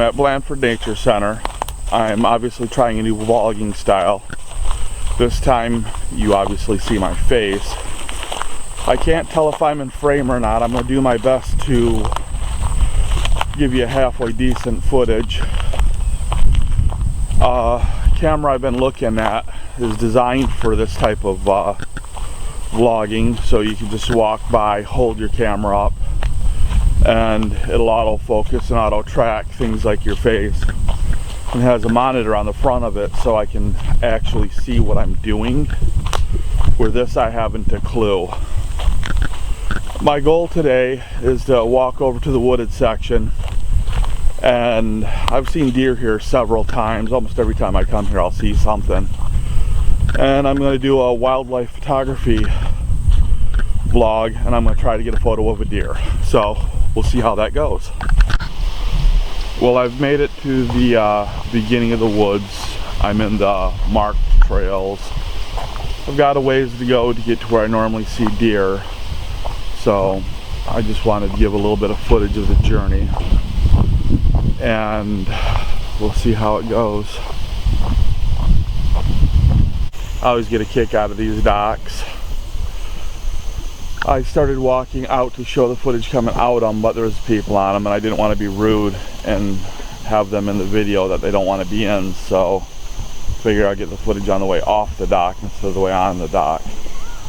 at Blandford Nature Center. I'm obviously trying a new vlogging style. This time you obviously see my face. I can't tell if I'm in frame or not. I'm going to do my best to give you a halfway decent footage. Camera I've been looking at is designed for this type of vlogging, so you can just walk by, hold your camera up, and it'll auto focus and auto track things like your face. It has a monitor on the front of it so I can actually see what I'm doing, where this I haven't a clue. My goal today is to walk over to the wooded section, and I've seen deer here several times. Almost every time I come here I'll see something, and I'm going to do a wildlife photography vlog, and I'm going to try to get a photo of a deer. So we'll see how that goes. Well, I've made it to the beginning of the woods. I'm in the marked trails. I've got a ways to go to get to where I normally see deer, so I just wanted to give a little bit of footage of the journey, and we'll see how it goes. I always get a kick out of these docks. I started walking out to show the footage coming out them, but there was people on them, and I didn't want to be rude and have them in the video that they don't want to be in, so figure I'd get the footage on the way off the dock instead of the way on the dock.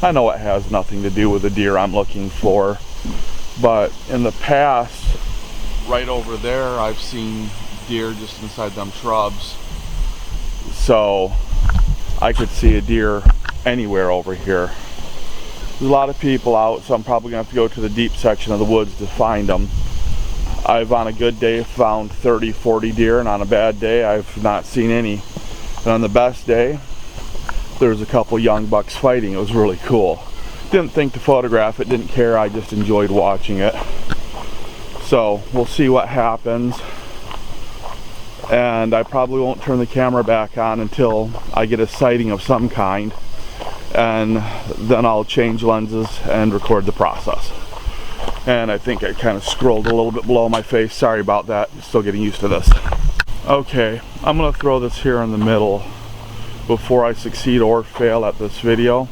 I know it has nothing to do with the deer I'm looking for, but in the past, right over there, I've seen deer just inside them shrubs, so I could see a deer anywhere over here. There's a lot of people out, so I'm probably going to have to go to the deep section of the woods to find them. I've on a good day found 30, 40 deer, and on a bad day I've not seen any. And on the best day, there was a couple young bucks fighting. It was really cool. Didn't think to photograph it, didn't care, I just enjoyed watching it. So we'll see what happens. And I probably won't turn the camera back on until I get a sighting of some kind, and then I'll change lenses and record the process. And I think I kind of scrolled a little bit below my face. Sorry about that, still getting used to this. Okay, I'm gonna throw this here in the middle before I succeed or fail at this video.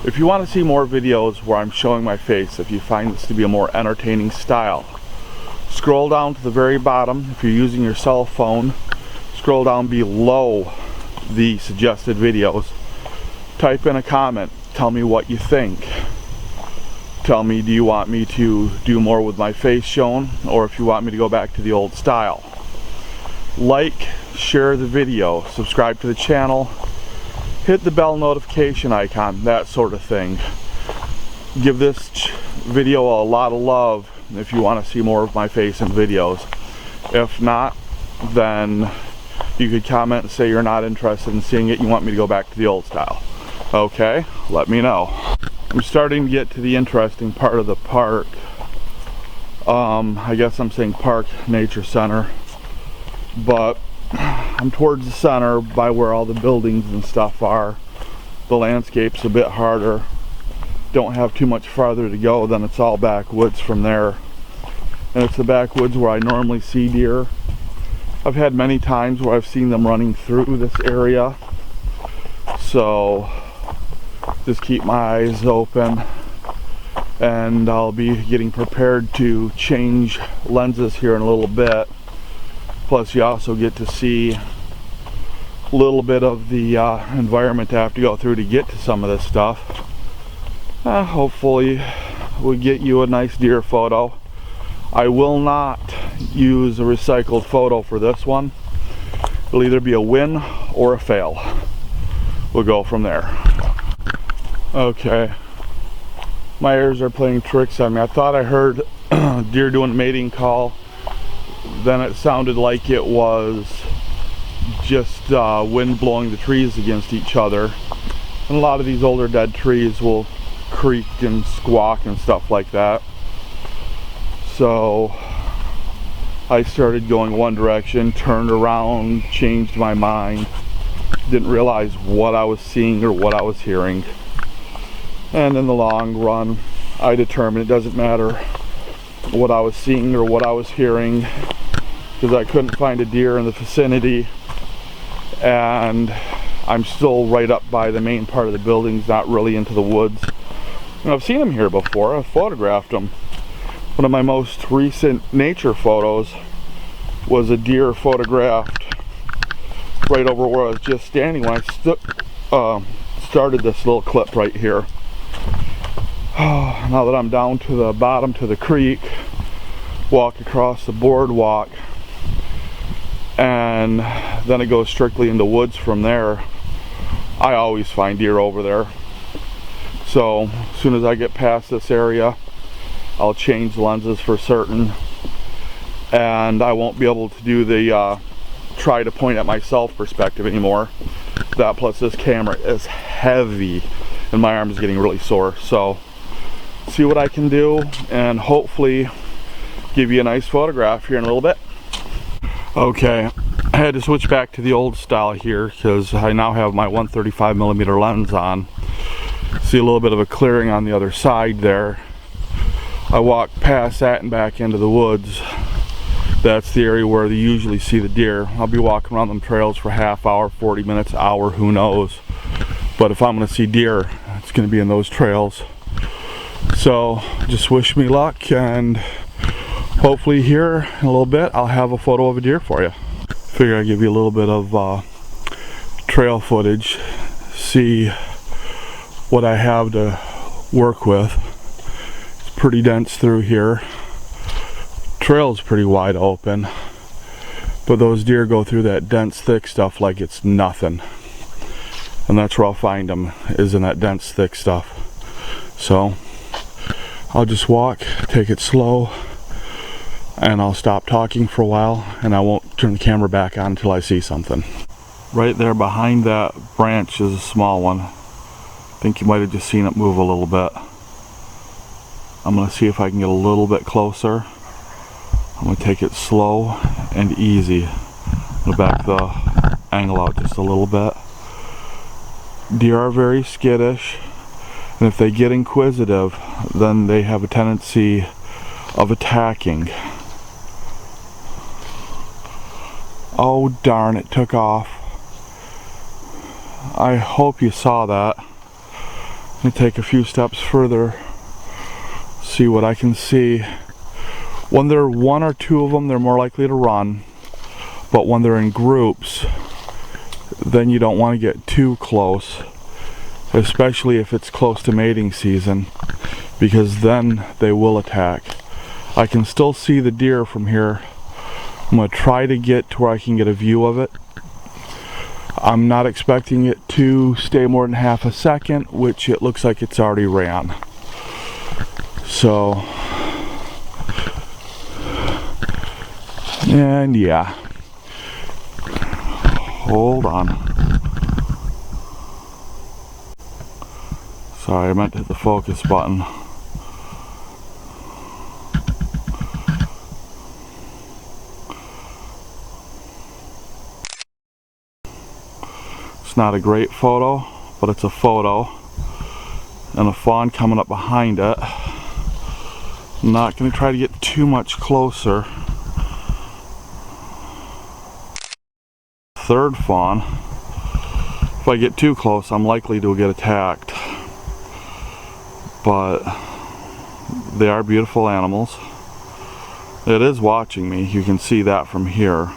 If you want to see more videos where I'm showing my face, if you find this to be a more entertaining style, scroll down to the very bottom. If you're using your cell phone, scroll down below the suggested videos. Type in a comment, tell me what you think. Tell me, do you want me to do more with my face shown, or if you want me to go back to the old style. Like, share the video, subscribe to the channel, hit the bell notification icon, that sort of thing. Give this video a lot of love if you want to see more of my face in videos. If not, then you could comment and say you're not interested in seeing it, you want me to go back to the old style. Okay, let me know. I'm starting to get to the interesting part of the park. I guess I'm saying Park Nature Center, but I'm towards the center by where all the buildings and stuff are. The landscape's a bit harder. Don't have too much farther to go, then it's all backwoods from there. And it's the backwoods where I normally see deer. I've had many times where I've seen them running through this area, so just keep my eyes open, and I'll be getting prepared to change lenses here in a little bit. Plus you also get to see a little bit of the environment I have to go through to get to some of this stuff. Hopefully we'll get you a nice deer photo. I will not use a recycled photo for this one. It'll either be a win or a fail. We'll go from there. Okay, my ears are playing tricks on me. I thought I heard deer doing a mating call, then it sounded like it was just wind blowing the trees against each other. And a lot of these older dead trees will creak and squawk and stuff like that. So I started going one direction, turned around, changed my mind, didn't realize what I was seeing or what I was hearing. And in the long run, I determined it doesn't matter what I was seeing or what I was hearing. because I couldn't find a deer in the vicinity, and I'm still right up by the main part of the buildings, not really into the woods. And I've seen them here before. I've photographed them. One of my most recent nature photos was a deer photographed right over where I was just standing when I started this little clip right here. Now that I'm down to the bottom to the creek, walk across the boardwalk, and then it goes strictly into woods from there. I always find deer over there. So as soon as I get past this area, I'll change lenses for certain, and I won't be able to do the try to point at myself perspective anymore. That plus this camera is heavy and my arm is getting really sore. So see what I can do and hopefully give you a nice photograph here in a little bit. Okay, I had to switch back to the old style here because I now have my 135mm lens on. See a little bit of a clearing on the other side there. I walked past that and back into the woods. That's the area where they usually see the deer. I'll be walking around them trails for half hour, 40 minutes, hour, who knows. But if I'm going to see deer, it's going to be in those trails. So just wish me luck, and hopefully here in a little bit I'll have a photo of a deer for you. Figure I'd give you a little bit of trail footage, see what I have to work with. It's pretty dense through here. Trail's pretty wide open, but those deer go through that dense thick stuff like it's nothing, and that's where I'll find them, is in that dense thick stuff. So I'll just walk, take it slow, and I'll stop talking for a while, and I won't turn the camera back on until I see something. Right there behind that branch is a small one. I think you might have just seen it move a little bit. I'm going to see if I can get a little bit closer. I'm going to take it slow and easy. I'm going to back the angle out just a little bit. Deer are very skittish, and if they get inquisitive, then they have a tendency of attacking. Oh darn, it took off. I hope you saw that. Let me take a few steps further, see what I can see. When there are one or two of them, they're more likely to run, but when they're in groups, then you don't want to get too close, especially if it's close to mating season, because then they will attack. I can still see the deer from here. I'm going to try to get to where I can get a view of it. I'm not expecting it to stay more than half a second, which it looks like it's already ran. So, and yeah, hold on. Sorry, I meant to hit the focus button. It's not a great photo, but it's a photo, and a fawn coming up behind it. I'm not going to try to get too much closer. Third fawn. If I get too close, I'm likely to get attacked. But they are beautiful animals. It is watching me. You can see that from here.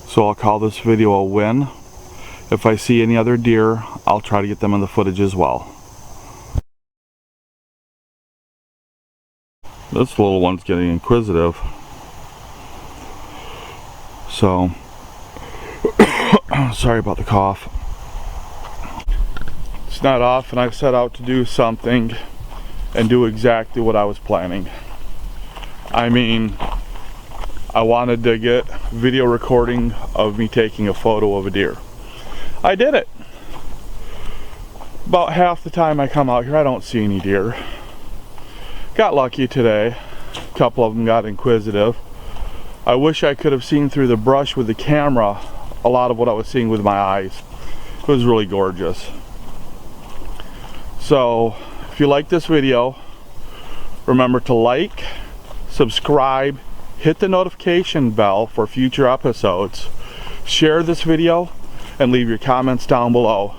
So I'll call this video a win. If I see any other deer, I'll try to get them in the footage as well. This little one's getting inquisitive. So, sorry about the cough. It's not often I set out to do something and do exactly what I was planning. I mean, I wanted to get video recording of me taking a photo of a deer. I did it. About half the time I come out here, I don't see any deer. Got lucky today. A couple of them got inquisitive. I wish I could have seen through the brush with the camera a lot of what I was seeing with my eyes. It was really gorgeous. So if you like this video, remember to like, subscribe, hit the notification bell for future episodes, share this video, and leave your comments down below.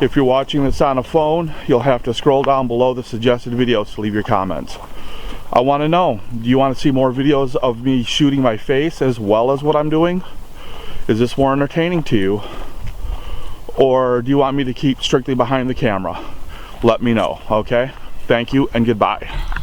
If you're watching this on a phone, you'll have to scroll down below the suggested videos to leave your comments. I want to know, do you want to see more videos of me shooting my face as well as what I'm doing? Is this more entertaining to you? Or do you want me to keep strictly behind the camera? Let me know, okay? Thank you and goodbye.